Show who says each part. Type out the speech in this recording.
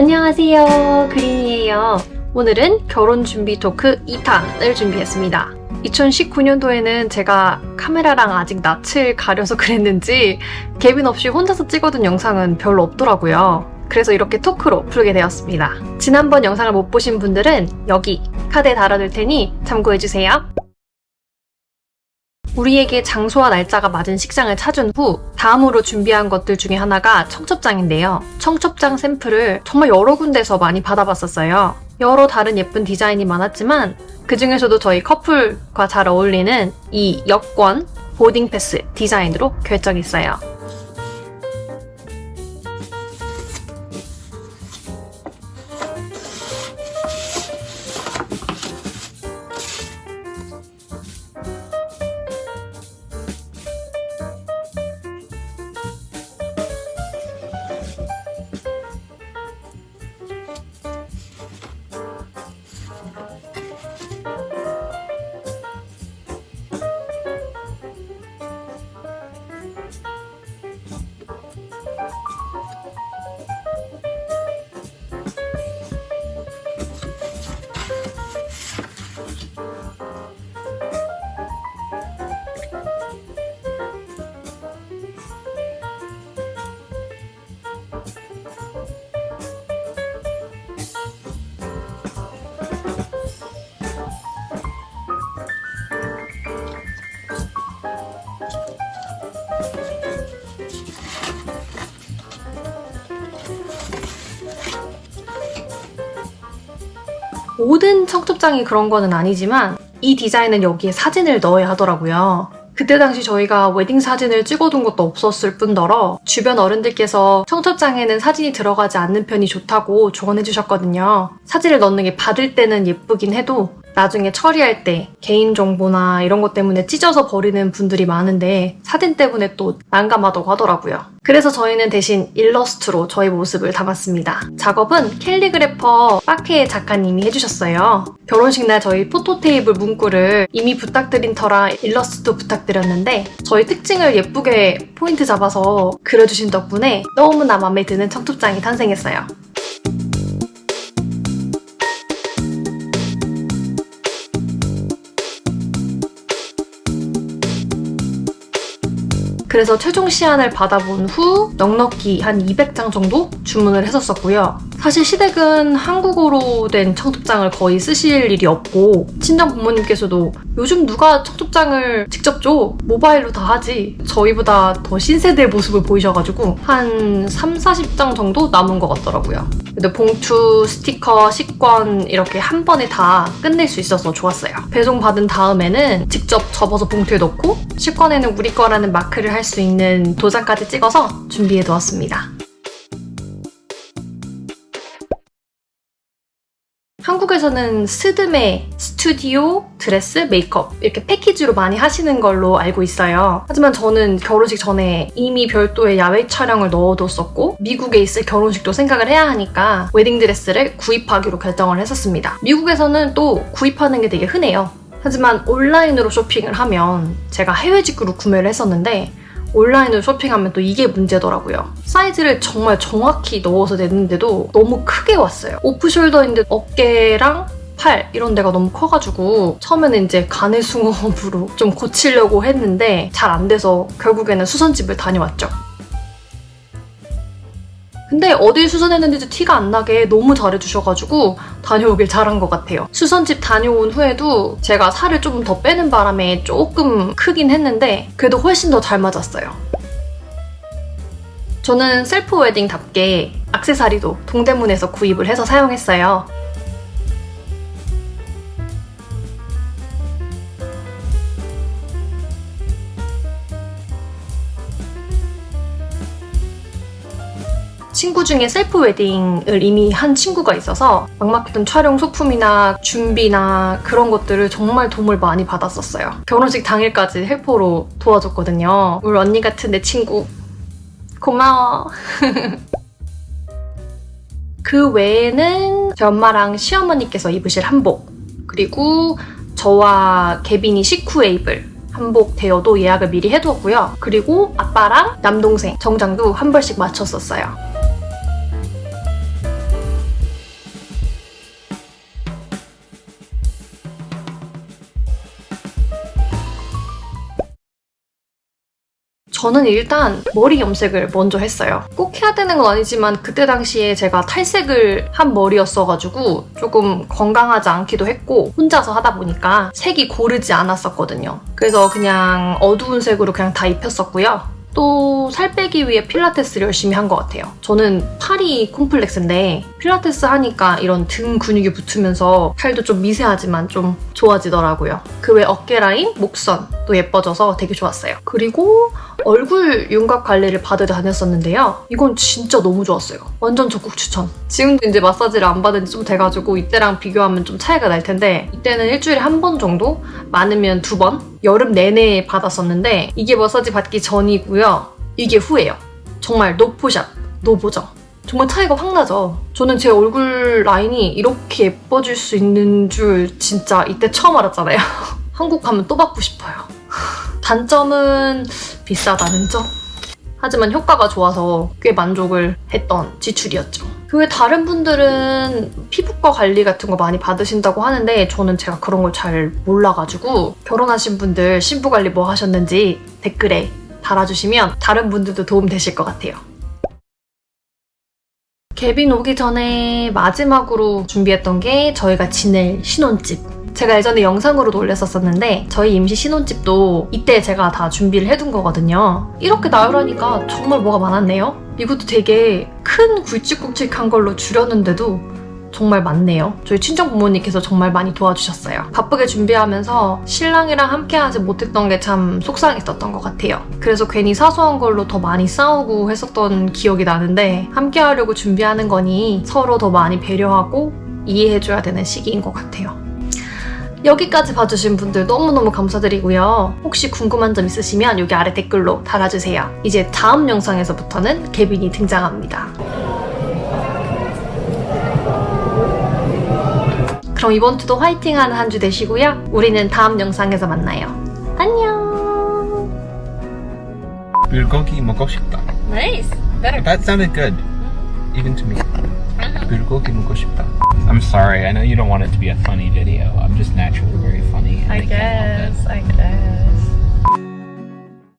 Speaker 1: 안녕하세요, 그린이에요. 오늘은 결혼 준비 토크 2탄을 준비했습니다. 2019년도에는 제가 카메라랑 아직 낯을 가려서 그랬는지 개빈 없이 혼자서 찍어둔 영상은 별로 없더라고요. 그래서 이렇게 토크로 풀게 되었습니다. 지난번 영상을 못 보신 분들은 여기 카드에 달아둘 테니 참고해주세요. 우리에게 장소와 날짜가 맞은 식장을 찾은 후 다음으로 준비한 것들 중에 하나가 청첩장인데요. 청첩장 샘플을 정말 여러 군데서 많이 받아봤었어요. 여러 다른 예쁜 디자인이 많았지만 그 중에서도 저희 커플과 잘 어울리는 이 여권 보딩 패스 디자인으로 결정했어요. 모든 청첩장이 그런 거는 아니지만 이 디자인은 여기에 사진을 넣어야 하더라고요. 그때 당시 저희가 웨딩 사진을 찍어둔 것도 없었을 뿐더러 주변 어른들께서 청첩장에는 사진이 들어가지 않는 편이 좋다고 조언해 주셨거든요. 사진을 넣는 게 받을 때는 예쁘긴 해도 나중에 처리할 때 개인정보나 이런 것 때문에 찢어서 버리는 분들이 많은데 사진 때문에 또 난감하다고 하더라고요. 그래서 저희는 대신 일러스트로 저희 모습을 담았습니다. 작업은 캘리그래퍼 빠케 작가님이 해주셨어요. 결혼식 날 저희 포토테이블 문구를 이미 부탁드린 터라 일러스트도 부탁드렸는데 저희 특징을 예쁘게 포인트 잡아서 그려주신 덕분에 너무나 마음에 드는 청첩장이 탄생했어요. 그래서 최종 시안을 받아본 후 넉넉히 한 200장 정도 주문을 했었었고요. 사실 시댁은 한국어로 된 청첩장을 거의 쓰실 일이 없고 친정 부모님께서도 요즘 누가 청첩장을 직접 줘? 모바일로 다 하지. 저희보다 더 신세대의 모습을 보이셔가지고 한 30-40장 정도 남은 것 같더라고요. 근데 봉투, 스티커, 식권 이렇게 한 번에 다 끝낼 수 있어서 좋았어요. 배송 받은 다음에는 직접 접어서 봉투에 넣고 식권에는 우리 거라는 마크를 할 수 있는 도장까지 찍어서 준비해 두었습니다. 한국에서는 스드메, 스튜디오, 드레스, 메이크업 이렇게 패키지로 많이 하시는 걸로 알고 있어요. 하지만 저는 결혼식 전에 이미 별도의 야외 촬영을 넣어뒀었고 미국에 있을 결혼식도 생각을 해야 하니까 웨딩드레스를 구입하기로 결정을 했었습니다. 미국에서는 또 구입하는 게 되게 흔해요. 하지만 온라인으로 쇼핑을 하면 제가 해외 직구로 구매를 했었는데 온라인으로 쇼핑하면 또 이게 문제더라고요. 사이즈를 정말 정확히 넣어서 냈는데도 너무 크게 왔어요. 오프숄더인데 어깨랑 팔 이런 데가 너무 커가지고 처음에는 이제 가내숭어업으로 좀 고치려고 했는데 잘 안 돼서 결국에는 수선집을 다녀왔죠. 근데 어딜 수선했는지도 티가 안 나게 너무 잘해주셔가지고 다녀오길 잘한 것 같아요. 수선집 다녀온 후에도 제가 살을 조금 더 빼는 바람에 조금 크긴 했는데 그래도 훨씬 더 잘 맞았어요. 저는 셀프 웨딩답게 액세서리도 동대문에서 구입을 해서 사용했어요. 친구 중에 셀프 웨딩을 이미 한 친구가 있어서 막막했던 촬영 소품이나 준비나 그런 것들을 정말 도움을 많이 받았었어요. 결혼식 당일까지 헬퍼로 도와줬거든요. 우리 언니 같은 내 친구 고마워. 그 외에는 제 엄마랑 시어머니께서 입으실 한복 그리고 저와 개빈이 식후 에 입을 한복 대여도 예약을 미리 해두었고요. 그리고 아빠랑 남동생 정장도 한 벌씩 맞췄었어요. 저는 일단 머리 염색을 먼저 했어요. 꼭 해야 되는 건 아니지만 그때 당시에 제가 탈색을 한 머리였어가지고 조금 건강하지 않기도 했고 혼자서 하다 보니까 색이 고르지 않았었거든요. 그래서 그냥 어두운 색으로 그냥 다 입혔었고요. 또 살 빼기 위해 필라테스를 열심히 한 것 같아요. 저는 팔이 콤플렉스인데 필라테스 하니까 이런 등 근육이 붙으면서 팔도 좀 미세하지만 좀 좋아지더라고요. 그 외 어깨 라인, 목선도 예뻐져서 되게 좋았어요. 그리고 얼굴 윤곽 관리를 받으러 다녔었는데요. 이건 진짜 너무 좋았어요. 완전 적극 추천. 지금도 이제 마사지를 안 받은 지 좀 돼가지고 이때랑 비교하면 좀 차이가 날 텐데 이때는 일주일에 한 번 정도? 많으면 2번? 여름 내내 받았었는데 이게 마사지 받기 전이고요. 이게 후예요. 정말 노포샵, 노보정. 정말 차이가 확 나죠. 저는 제 얼굴 라인이 이렇게 예뻐질 수 있는 줄 진짜 이때 처음 알았잖아요. 한국 가면 또 받고 싶어요. 단점은 비싸다는 점. 하지만 효과가 좋아서 꽤 만족을 했던 지출이었죠. 그 외 다른 분들은 피부과 관리 같은 거 많이 받으신다고 하는데 저는 제가 그런 걸 잘 몰라가지고 결혼하신 분들 신부 관리 뭐 하셨는지 댓글에 달아주시면 다른 분들도 도움 되실 것 같아요. 개빈 오기 전에 마지막으로 준비했던 게 저희가 지낼 신혼집. 제가 예전에 영상으로도 올렸었는데 저희 임시 신혼집도 이때 제가 다 준비를 해둔 거거든요. 이렇게 나열하니까 정말 뭐가 많았네요. 이것도 되게 큰 굵직굵직한 걸로 줄였는데도 정말 많네요. 저희 친정 부모님께서 정말 많이 도와주셨어요. 바쁘게 준비하면서 신랑이랑 함께하지 못했던 게 참 속상했었던 것 같아요. 그래서 괜히 사소한 걸로 더 많이 싸우고 했었던 기억이 나는데 함께하려고 준비하는 거니 서로 더 많이 배려하고 이해해줘야 되는 시기인 것 같아요. 여기까지 봐주신 분들 너무너무 감사드리고요. 혹시 궁금한 점 있으시면 여기 아래 댓글로 달아주세요. 이제 다음 영상에서부터는 개빈이 등장합니다. 그럼 이번 주도 화이팅하는 한 주 되시고요. 우리는 다음 영상에서 만나요. 안녕.
Speaker 2: 불고기 먹고 싶다.
Speaker 3: Nice. Better.
Speaker 2: That sounded good, even to me. 불고기 먹고 싶다. I'm sorry. I know you don't want it to be a funny video. I'm just naturally very funny. And I can't help it.
Speaker 3: I guess.